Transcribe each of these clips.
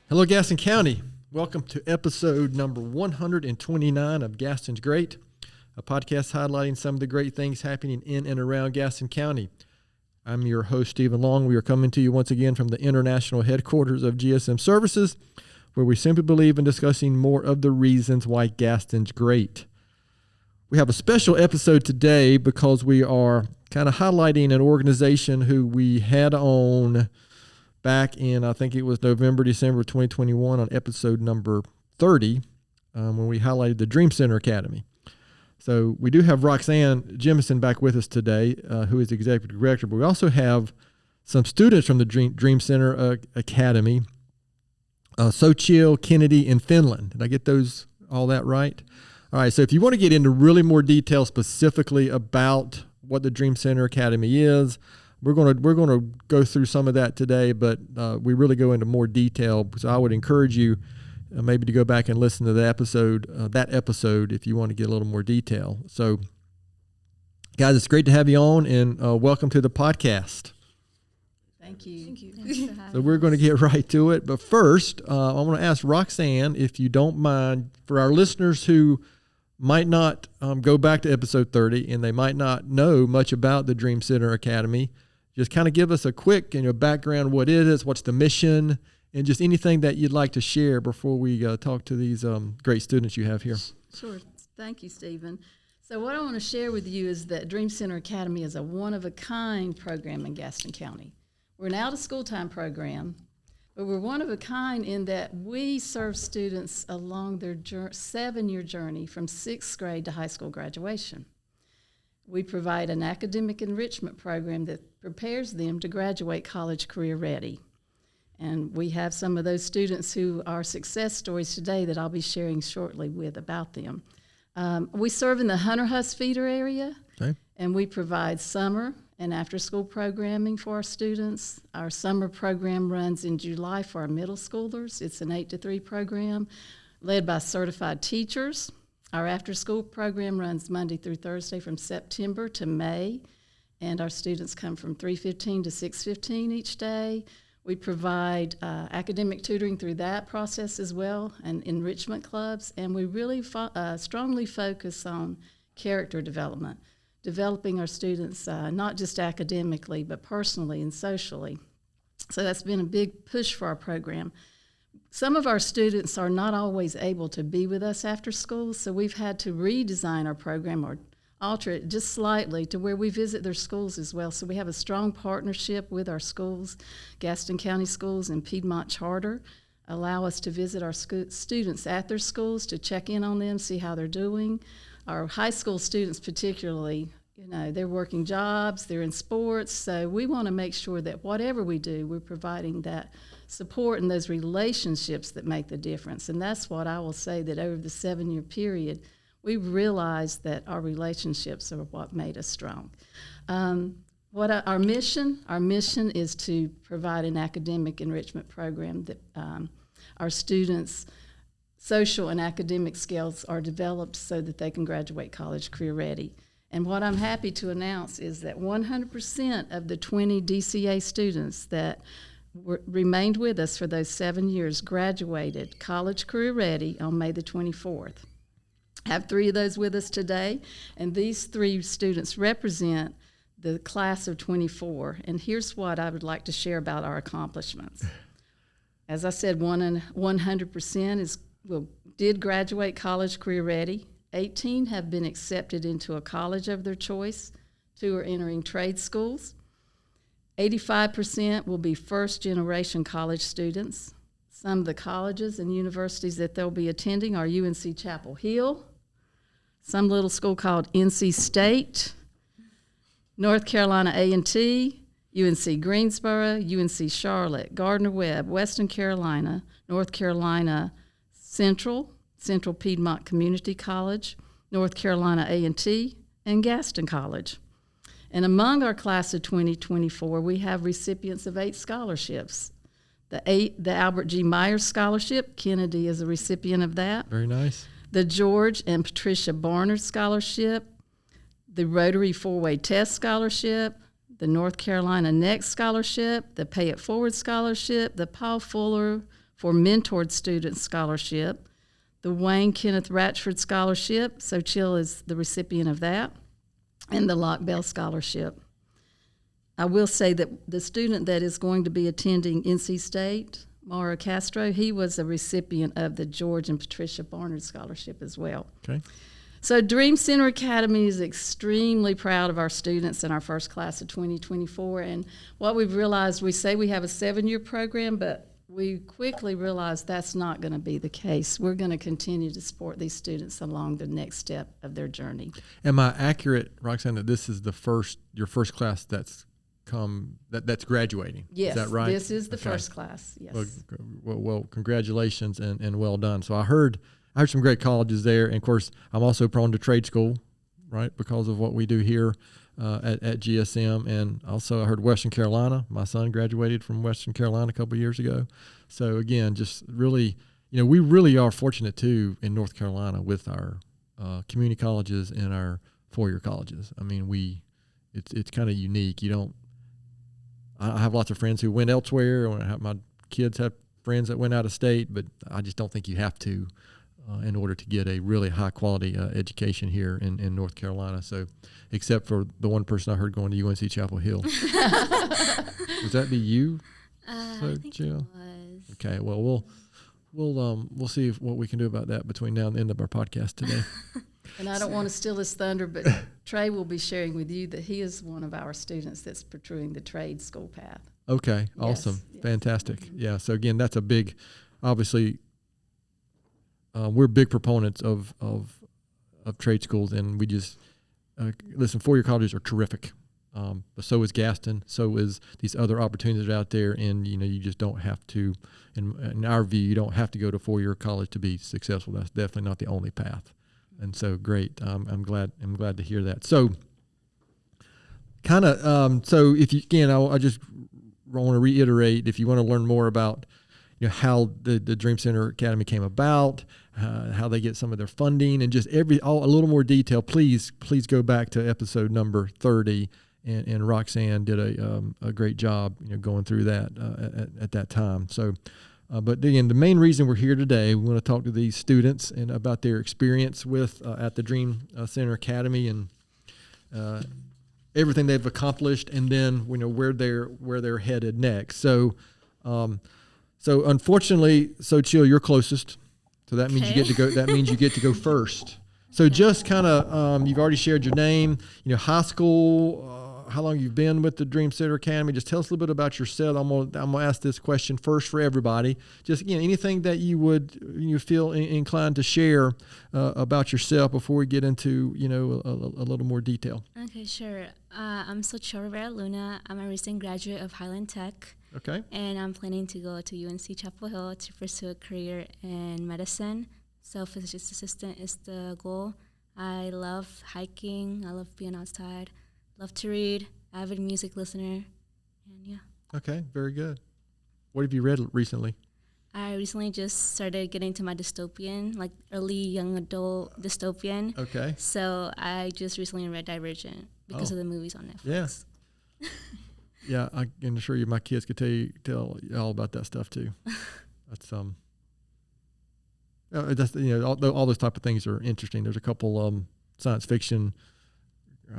Hello, Gaston County. Welcome to episode number 129 of Gaston's Great, a podcast highlighting some of the great things happening in and around Gaston County. I'm your host, Stephen Long. We are coming to you once again from the international headquarters of GSM Services, where we simply believe in discussing more of the reasons why Gaston's great. We have a special episode today because we are kind of highlighting an organization who we had on back in, I think it was November, December of 2021 on episode number 30 when we highlighted the Dream Center Academy. So we do have Roxanne Jemison back with us today, who is the executive director, but we also have some students from the Dream Center Academy, Sochil, Kennedy, and Finland. Did I get all that right? All right, so if you want to get into really more detail specifically about what the Dream Center Academy is, we're going to go through some of that today, but we really go into more detail. So I would encourage you maybe to go back and listen to the that episode if you want to get a little more detail. So, guys, it's great to have you on, and welcome to the podcast. Thank you. Thank you. So we're going to get right to it. But first, I want to ask Roxanne, if you don't mind, for our listeners who might not go back to episode 30 and they might not know much about the Dream Center Academy, just kind of give us a quick background, what it is, what's the mission, and just anything that you'd like to share before we talk to these great students you have here. Sure. Thank you, Stephen. So what I want to share with you is that Dream Center Academy is a one-of-a-kind program in Gaston County. We're an out-of-school time program, but we're one-of-a-kind in that we serve students along their 7-year journey from 6th grade to high school graduation. We provide an academic enrichment program that prepares them to graduate college career ready. And we have some of those students who are success stories today that I'll be sharing shortly about them. We serve in the Hunter-Huss feeder area, okay, and we provide summer and after-school programming for our students. Our summer program runs in July for our middle schoolers. It's an 8 to 3 program led by certified teachers. Our after-school program runs Monday through Thursday from September to May, and our students come from 3:15 to 6:15 each day. We provide academic tutoring through that process as well, and enrichment clubs, and we really strongly focus on character development, developing our students not just academically but personally and socially. So that's been a big push for our program. Some of our students are not always able to be with us after school, so we've had to redesign our program or alter it just slightly to where we visit their schools as well. So we have a strong partnership with our schools. Gaston County Schools and Piedmont Charter allow us to visit our students at their schools to check in on them, see how they're doing. Our high school students particularly, they're working jobs, they're in sports, so we want to make sure that whatever we do, we're providing that support and those relationships that make the difference. And that's what I will say, that over the 7-year period, we realized that our relationships are what made us strong. Our mission is to provide an academic enrichment program that our students' social and academic skills are developed so that they can graduate college career ready. And what I'm happy to announce is that 100% of the 20 DCA students that remained with us for those 7 years graduated college career ready on May the 24th. I have 3 of those with us today, and these 3 students represent the class of 24. And here's what I would like to share about our accomplishments. As I said, 100% did graduate college career ready. 18 have been accepted into a college of their choice. 2 are entering trade schools. 85% will be first-generation college students. Some of the colleges and universities that they'll be attending are UNC Chapel Hill, some little school called NC State, North Carolina A&T, UNC Greensboro, UNC Charlotte, Gardner-Webb, Western Carolina, North Carolina Central Piedmont Community College, North Carolina A&T, and Gaston College. And among our class of 2024, we have recipients of 8 scholarships. The Albert G. Myers Scholarship, Kennedy is a recipient of that. Very nice. The George and Patricia Barnard Scholarship, the Rotary 4-Way Test Scholarship, the North Carolina Next Scholarship, the Pay It Forward Scholarship, the Paul Fuller for Mentored Student Scholarship, the Wayne Kenneth Ratchford Scholarship, so Chill is the recipient of that, and the Locke Bell Scholarship. I will say that the student that is going to be attending NC State, Mara Castro, he was a recipient of the George and Patricia Barnard Scholarship as well. Okay. So Dream Center Academy is extremely proud of our students in our first class of 2024. And what we've realized, we say we have a 7-year program, but we quickly realized that's not going to be the case. We're going to continue to support these students along the next step of their journey. Am I accurate, Roxanne, that this is your first class that's graduating? Yes, is that right? This is the first class. Yes. Well, congratulations and well done. So I heard some great colleges there, and of course I'm also prone to trade school, right, because of what we do here at GSM, and also I heard Western Carolina. My son graduated from Western Carolina a couple of years ago. So again, just really, we really are fortunate too in North Carolina with our community colleges and our four-year colleges. I mean, it's kind of unique. I have lots of friends who went elsewhere, and my kids have friends that went out of state, but I just don't think you have to in order to get a really high-quality education here in North Carolina. So, except for the one person I heard going to UNC Chapel Hill. Would that be you? I think Jill? it was. Okay, well, we'll see what we can do about that between now and the end of our podcast today. And I don't want to steal his thunder, but Trey will be sharing with you that he is one of our students that's pursuing the trade school path. Okay, awesome, Yes. fantastic. Mm-hmm. Yeah, so again, that's a big, obviously, we're big proponents of trade schools, and we just listen. Four-year colleges are terrific, but so is Gaston. So is these other opportunities out there, and you just don't have to. In our view, you don't have to go to four-year college to be successful. That's definitely not the only path. And so great. I'm glad to hear that. So so if you can, I just want to reiterate, if you want to learn more about how the Dream Center Academy came about, how they get some of their funding, and just a little more detail, please go back to episode number 30, and Roxanne did a great job going through that at that time. So but again, the main reason we're here today, we want to talk to these students and about their experience with at the Dream Center Academy, and everything they've accomplished, and then where they're headed next. So unfortunately, Chill, you're closest, so that means you get to go. That means you get to go first. So just kind of, you've already shared your name, high school. How long you've been with the Dream Center Academy? Just tell us a little bit about yourself. I'm gonna ask this question first for everybody. Just anything that you feel inclined to share about yourself before we get into a little more detail. Okay, sure. I'm Sochil Rivera Luna. I'm a recent graduate of Highland Tech. Okay. And I'm planning to go to UNC Chapel Hill to pursue a career in medicine. So physician's assistant is the goal. I love hiking. I love being outside. Love to read, avid music listener, and yeah. Okay, very good. What have you read recently? I recently just started getting to my dystopian, like early young adult dystopian. Okay. So I just recently read Divergent because of the movies on Netflix. Yeah. Yeah, I can assure you my kids could tell you all about that stuff too. That's all those type of things are interesting. There's a couple science fiction.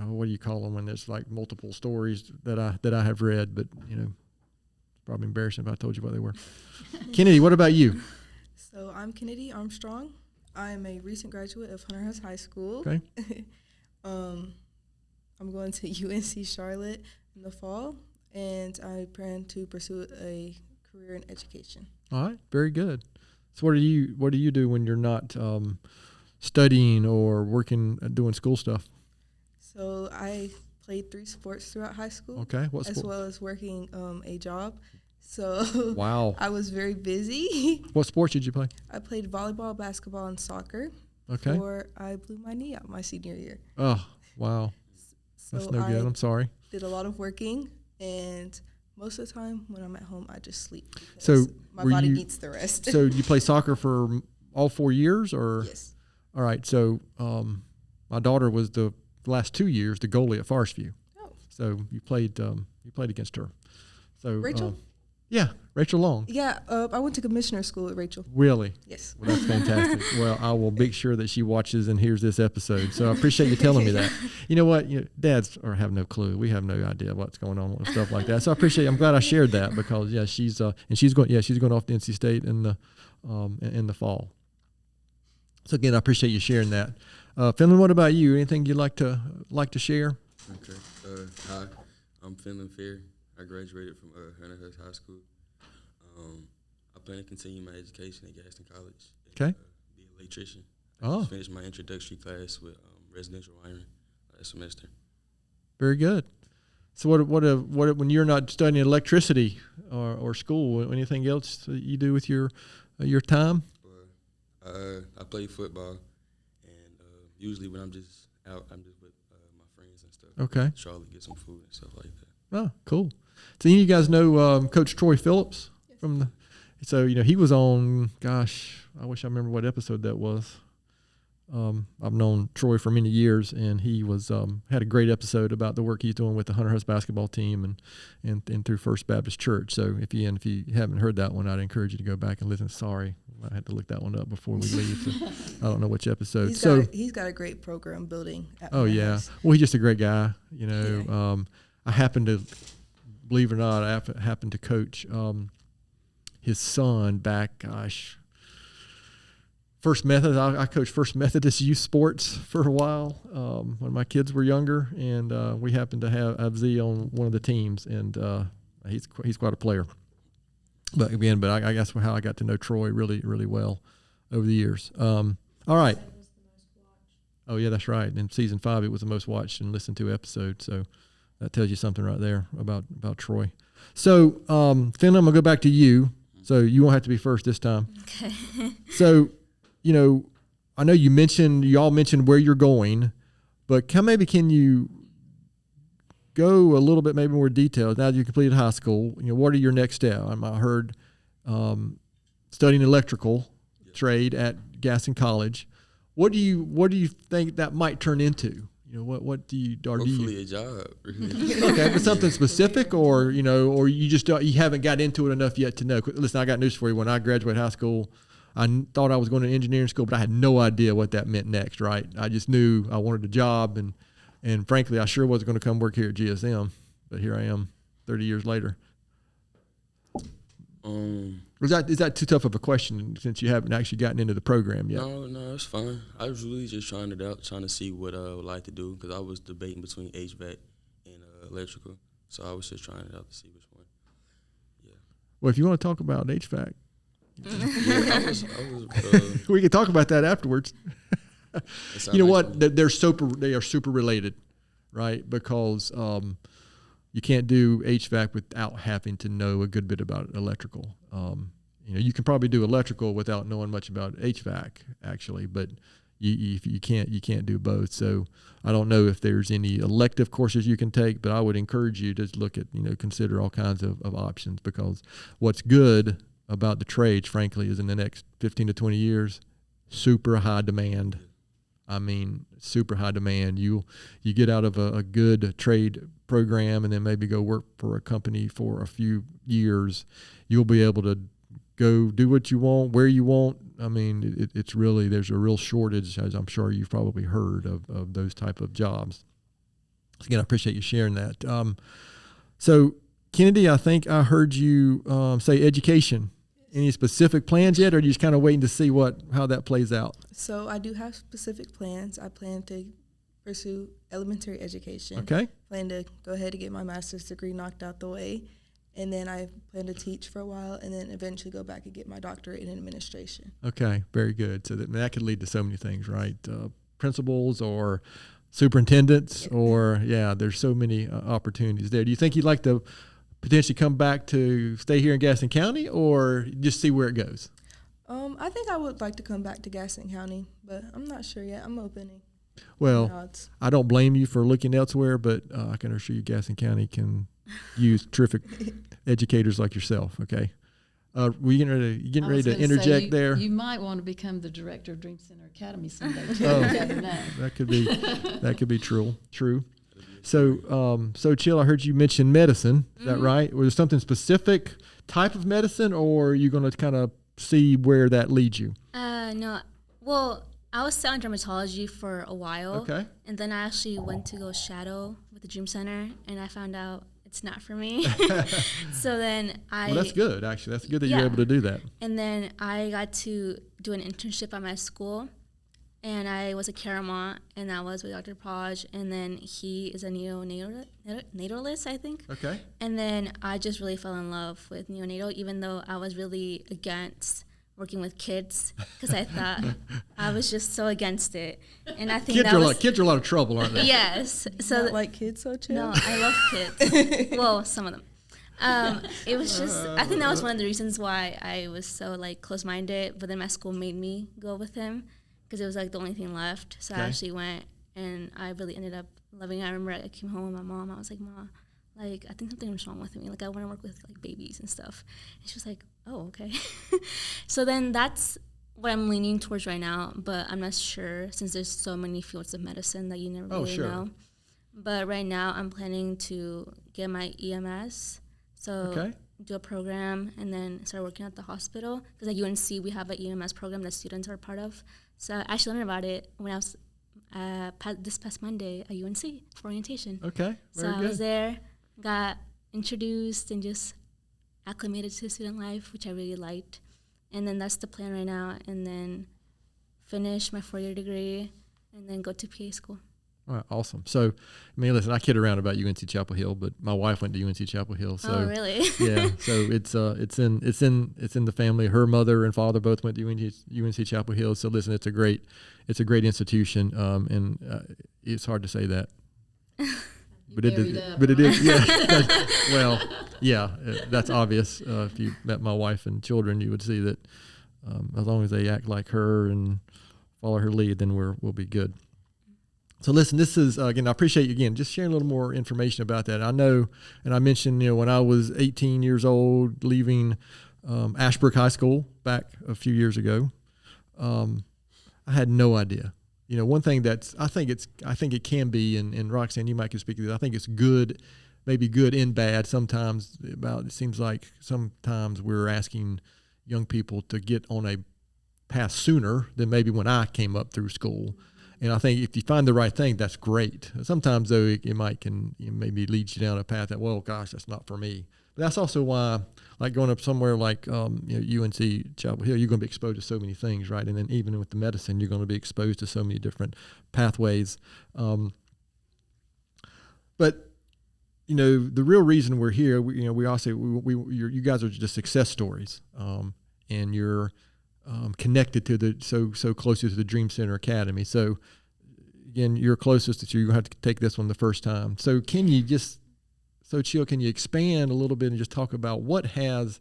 What do you call them when there's like multiple stories that I have read, but it's probably embarrassing if I told you what they were. Kennedy, what about you? So I'm Kennedy Armstrong. I am a recent graduate of Hunter House High School. Okay. I'm going to UNC Charlotte in the fall, and I plan to pursue a career in education. All right, very good. So what do you do when you're not studying or working, doing school stuff? So I played 3 sports throughout high school. Okay, what sport? As well as working a job. So wow, I was very busy. What sports did you play? I played volleyball, basketball, and soccer. Okay. Before I blew my knee out my senior year. Oh, wow. So that's no good. I'm sorry. Did a lot of working, and most of the time when I'm at home, I just sleep. So my body needs the rest. So you play soccer for all 4 years, or? Yes. All right. So my daughter was the last 2 years the goalie at Forest View. Oh. So you played against her. So Rachel. Yeah, Rachel Long. Yeah, I went to commissioner school with Rachel. Really? Yes. Well, that's fantastic. Well, I will make sure that she watches and hears this episode. So I appreciate you telling me that. You know what? Dads have no clue. We have no idea what's going on with stuff like that. So I appreciate. I'm glad I shared that because she's going off to NC State in the fall. So again, I appreciate you sharing that. Finland, what about you? Anything you'd like to share? Okay. Hi, I'm Finland Fair. I graduated from Hernahurst High School. I plan to continue my education at Gaston College. Okay. Be an electrician. I Oh. just finished my introductory class with residential wiring last semester. Very good. So what when you're not studying electricity or school, anything else that you do with your time? I play football, and usually when I'm just out, I'm just with my friends and stuff. Okay. Charlotte, get some food and stuff like that. Oh, cool. So you guys know Coach Troy Phillips from the. So he was on. Gosh, I wish I remember what episode that was. I've known Troy for many years, and he was had a great episode about the work he's doing with the Hunterhurst basketball team and through First Baptist Church. So if you haven't heard that one, I'd encourage you to go back and listen. Sorry, I had to look that one up before we leave. So I don't know which episode. He's got a great program building. At Hunterhurst. Well, he's just a great guy. I happen to, believe it or not, I happened to coach his son back. Gosh. First Methodist, I coached First Methodist youth sports for a while when my kids were younger, and we happened to have Z on one of the teams, and he's quite a player. But I guess how I got to know Troy really, really well over the years. All right. Oh yeah, that's right. In season 5, it was the most watched and listened to episode. So that tells you something right there about Troy. So Finland, I'm gonna go back to you. So you won't have to be first this time. Okay. So. I know you all mentioned where you're going, but can you go a little bit maybe more detailed now that you completed high school? What are your next steps? I heard studying electrical trade at Gaston College. What do you think that might turn into? What do you Hopefully a job. Okay, but something specific, or or you haven't got into it enough yet to know. Listen, I got news for you. When I graduated high school, I thought I was going to engineering school, but I had no idea what that meant next, right? I just knew I wanted a job, and frankly, I sure wasn't going to come work here at GSM, but here I am 30 years later. Is that too tough of a question since you haven't actually gotten into the program yet? No, it's fine. I was really just trying it out, trying to see what I would like to do, because I was debating between HVAC and electrical, so I was just trying it out to see which one. Yeah. Well, if you want to talk about HVAC, yeah, we can talk about that afterwards. You know what? They are super related, right? Because you can't do HVAC without having to know a good bit about electrical. You can probably do electrical without knowing much about HVAC, actually, but you can't do both. So I don't know if there's any elective courses you can take, but I would encourage you to look at consider all kinds of options, because what's good about the trades, frankly, is in the next 15 to 20 years, super high demand. I mean, super high demand. You get out of a good trade program and then maybe go work for a company for a few years, you'll be able to go do what you want, where you want. I mean, it's really, there's a real shortage, as I'm sure you've probably heard, of those type of jobs. So again, I appreciate you sharing that. So Kennedy, I think I heard you say education. Any specific plans yet, or are you just kind of waiting to see how that plays out? So I do have specific plans. I plan to pursue elementary education. Okay. Plan to go ahead and get my master's degree knocked out the way. And then I plan to teach for a while and then eventually go back and get my doctorate in administration. Okay, very good. So that could lead to so many things, right? Principals or superintendents, or there's so many opportunities there. Do you think you'd like to potentially come back to stay here in Gaston County, or just see where it goes? I think I would like to come back to Gaston County, but I'm not sure yet. I'm opening. Well, I don't blame you for looking elsewhere, but I can assure you Gaston County can use terrific educators like yourself, okay? Were you getting ready to interject there? You might want to become the director of Dream Center Academy someday, too. That could be true. So Chill, I heard you mention medicine. Is that right? Was there something specific type of medicine, or are you going to kind of see where that leads you? No. Well, I was studying dermatology for a while. Okay. And then I actually went to go shadow with the Dream Center, and I found out it's not for me. So then Well, that's good, actually. That's good that you're able to do that. And then I got to do an internship at my school, and I was a caramont, and that was with Dr. Praj, and then he is a neonatalist, I think. Okay. And then I just really fell in love with neonatal, even though I was really against working with kids, because I thought I was just so against it. And I think kids are a lot of trouble, aren't they? Yes. So Not like kids, so chill. no, I love kids. Well, some of them. It was just, I think that was one of the reasons why I was so like close-minded, but then my school made me go with him because it was like the only thing left. So I actually went, and I really ended up loving it. I remember I came home with my mom. I was like, Ma, like, I think something's wrong with me. Like, I want to work with like babies and stuff. And she was like, oh, okay. So then that's what I'm leaning towards right now, but I'm not sure since there's so many fields of medicine that you never really know. But right now I'm planning to get my EMS. So do a program and then start working at the hospital. Because at UNC, we have an EMS program that students are a part of. So I actually learned about it when I was this past Monday at UNC for orientation. Okay, very good. I was there, got introduced, and just acclimated to student life, which I really liked. And then that's the plan right now. And then finish my 4-year degree and then go to PA school. All right, awesome. So, I mean, listen, I kid around about UNC Chapel Hill, but my wife went to UNC Chapel Hill. So, oh, really? Yeah. So it's in the family. Her mother and father both went to UNC Chapel Hill. So listen, it's a great institution. And it's hard to say that. But it is. Yeah. Well, yeah, that's obvious. If you met my wife and children, you would see that as long as they act like her and follow her lead, then we'll be good. So listen, this is, again, I appreciate you, again, just sharing a little more information about that. I know, and I mentioned, when I was 18 years old, leaving Ashbrook High School back a few years ago, I had no idea. One thing I think it can be, and Roxanne, you might can speak to this, I think it's good, maybe good and bad sometimes. It seems like sometimes we're asking young people to get on a path sooner than maybe when I came up through school. And I think if you find the right thing, that's great. Sometimes, though, it might maybe lead you down a path that, well, gosh, that's not for me. But that's also why, like going up somewhere like UNC Chapel Hill, you're going to be exposed to so many things, right? And then even with the medicine, you're going to be exposed to so many different pathways. But the real reason we're here, we all say you guys are just success stories, and you're connected to so closely to the Dream Center Academy. So again, you're closest to you. You have to take this one the first time. So can you expand a little bit and just talk about what has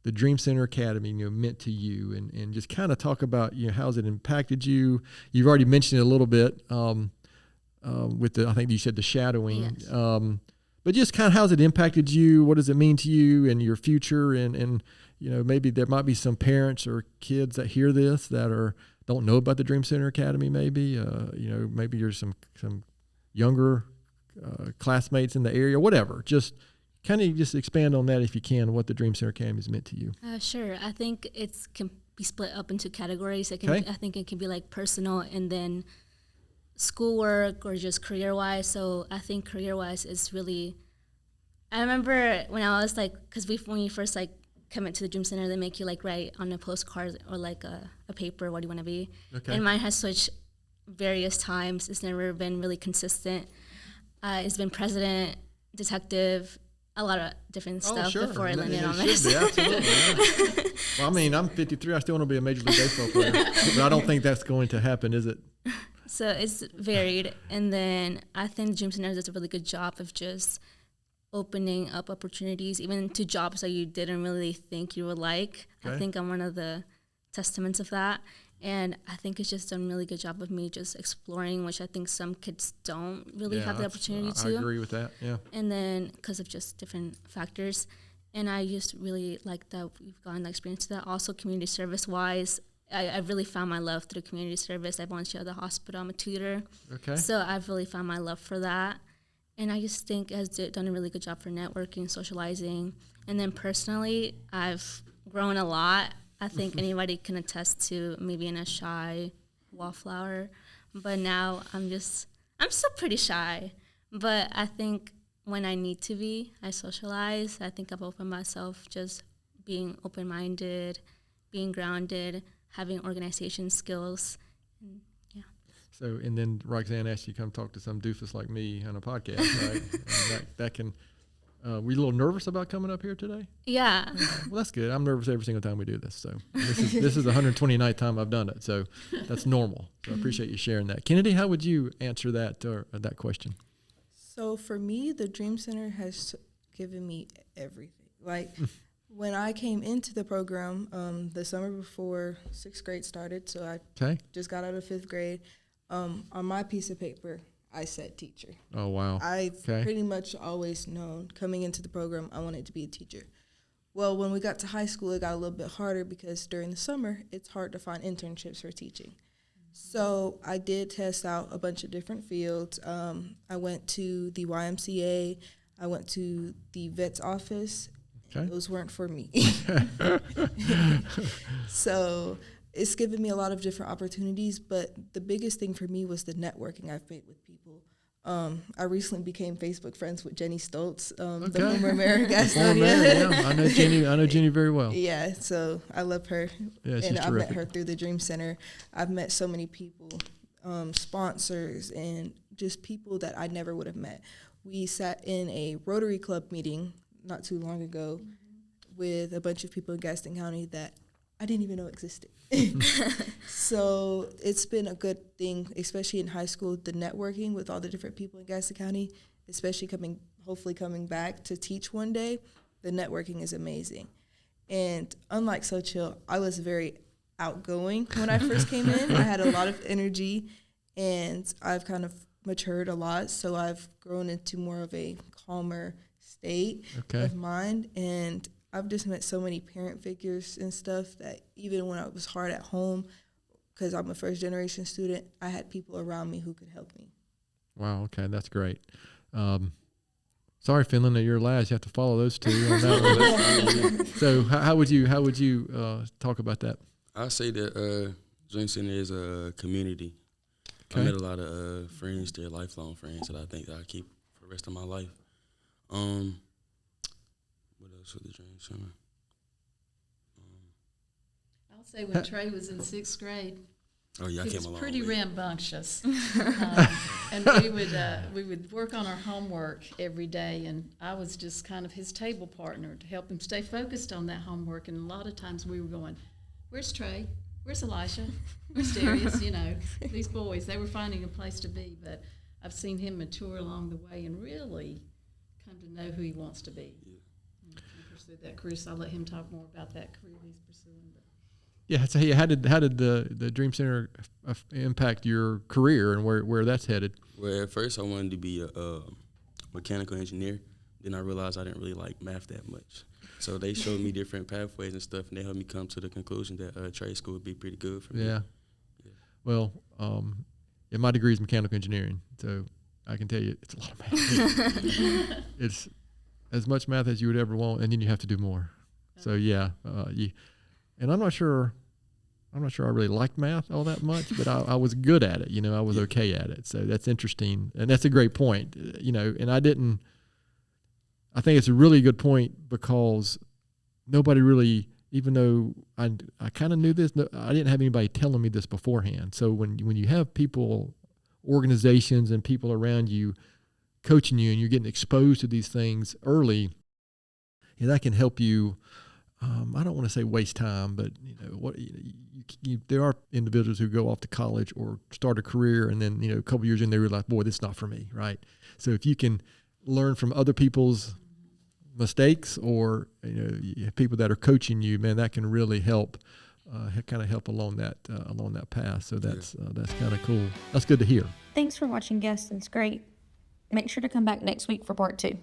the Dream Center Academy meant to you, and just kind of talk about how's it impacted you? You've already mentioned it a little bit with I think you said the shadowing. Yes. But just kind of how's it impacted you? What does it mean to you and your future? And maybe there might be some parents or kids that hear this that don't know about the Dream Center Academy. Maybe maybe you're some younger classmates in the area. Whatever. Just kind of just expand on that if you can. What the Dream Center Academy has meant to you. Sure. I think it can be split up into categories. I think it can be like personal and then schoolwork or just career-wise. So I think career-wise is really. I remember when I was like, because when you first like come into the Dream Center, they make you like write on a postcard or like a paper what do you want to be. Okay. And mine has switched various times. It's never been really consistent. It's been president, detective, a lot of different stuff before I landed on medicine. Absolutely. Yeah. Well, I mean, I'm 53. I still want to be a Major League Baseball player, but I don't think that's going to happen, is it? So it's varied, and then I think the Dream Center does a really good job of just opening up opportunities, even to jobs that you didn't really think you would like. Okay. I think I'm one of the testaments of that. And I think it's just done a really good job of me just exploring, which I think some kids don't really have the opportunity to. I agree with that, yeah. And then because of just different factors. And I just really like that we've gotten the experience to that. Also, community service-wise, I really found my love through community service. I volunteer at the hospital. I'm a tutor. Okay. So I've really found my love for that. And I just think has done a really good job for networking, socializing. And then personally, I've grown a lot. I think anybody can attest to me being a shy wallflower. But now I'm still pretty shy. But I think when I need to be, I socialize. I think I've opened myself just being open-minded, being grounded, having organization skills. And yeah. So, and then Roxanne asked you to come talk to some doofus like me on a podcast, right? And that can, were you a little nervous about coming up here today? Yeah. Well, that's good. I'm nervous every single time we do this. So this is the 129th time I've done it. So that's normal. So I appreciate you sharing that. Kennedy, how would you answer that that question? So for me, the Dream Center has given me everything. Like when I came into the program the summer before 6th grade started, so I just got out of 5th grade, on my piece of paper, I said teacher. Oh, wow. I've pretty much always known coming into the program I wanted to be a teacher. Well, when we got to high school, it got a little bit harder because during the summer, it's hard to find internships for teaching. So I did test out a bunch of different fields. I went to the YMCA. I went to the vet's office. Okay. Those weren't for me. So it's given me a lot of different opportunities, but the biggest thing for me was the networking I've made with people. I recently became Facebook friends with Jenny Stoltz, the former mayor of Gaston. Yeah. I know Jenny very well. Yeah, so I love her. Yeah, she's and I terrific. met her through the Dream Center. I've met so many people, sponsors, and just people that I never would have met. We sat in a Rotary Club meeting not too long ago with a bunch of people in Gaston County that I didn't even know existed. So it's been a good thing, especially in high school, the networking with all the different people in Gaston County, especially hopefully coming back to teach one day. The networking is amazing. And unlike Sochil, I was very outgoing when I first came in. I had a lot of energy, and I've kind of matured a lot, so I've grown into more of a calmer state of mind. And I've just met so many parent figures and stuff that even when I was hard at home, because I'm a first-generation student, I had people around me who could help me. Wow, okay, that's great. Sorry, Finland, that you're last. You have to follow those two on that one. So how would you talk about that? I say that Dream Center is a community. I met a lot of friends there, lifelong friends that I think that I keep for the rest of my life. What else with the Dream Center? I'll say when Trey was in 6th grade, Oh yeah, I he came was along. pretty rambunctious, and we would work on our homework every day, and I was just kind of his table partner to help him stay focused on that homework. And a lot of times we were going, "Where's Trey? Where's Elisha? Where's Darius?" These boys, they were finding a place to be. But I've seen him mature along the way and really come to know who he wants to be. And pursue that career. So I'll let him talk more about that career he's pursuing. Yeah, so how did the Dream Center impact your career and where that's headed? Well, at first I wanted to be a mechanical engineer. Then I realized I didn't really like math that much. So they showed me different pathways and stuff, and they helped me come to the conclusion that trade school would be pretty good for me. Yeah. Well, my degree is mechanical engineering, so I can tell you it's a lot of math. It's as much math as you would ever want, and then you have to do more. So and I'm not sure I really liked math all that much, but I was good at it. I was okay at it. So that's interesting, and that's a great point. And I think it's a really good point because nobody really, even though I kind of knew this, I didn't have anybody telling me this beforehand. So when you have people, organizations, and people around you coaching you, and you're getting exposed to these things early, that can help you. I don't want to say waste time, but there are individuals who go off to college or start a career, and then a couple years in they realize, boy, this is not for me, right? So if you can learn from other people's mistakes or people that are coaching you, man, that can really help, kind of help along that path. So that's kind of cool. That's good to hear. Thanks for watching Gaston's Great. Make sure to come back next week for part 2.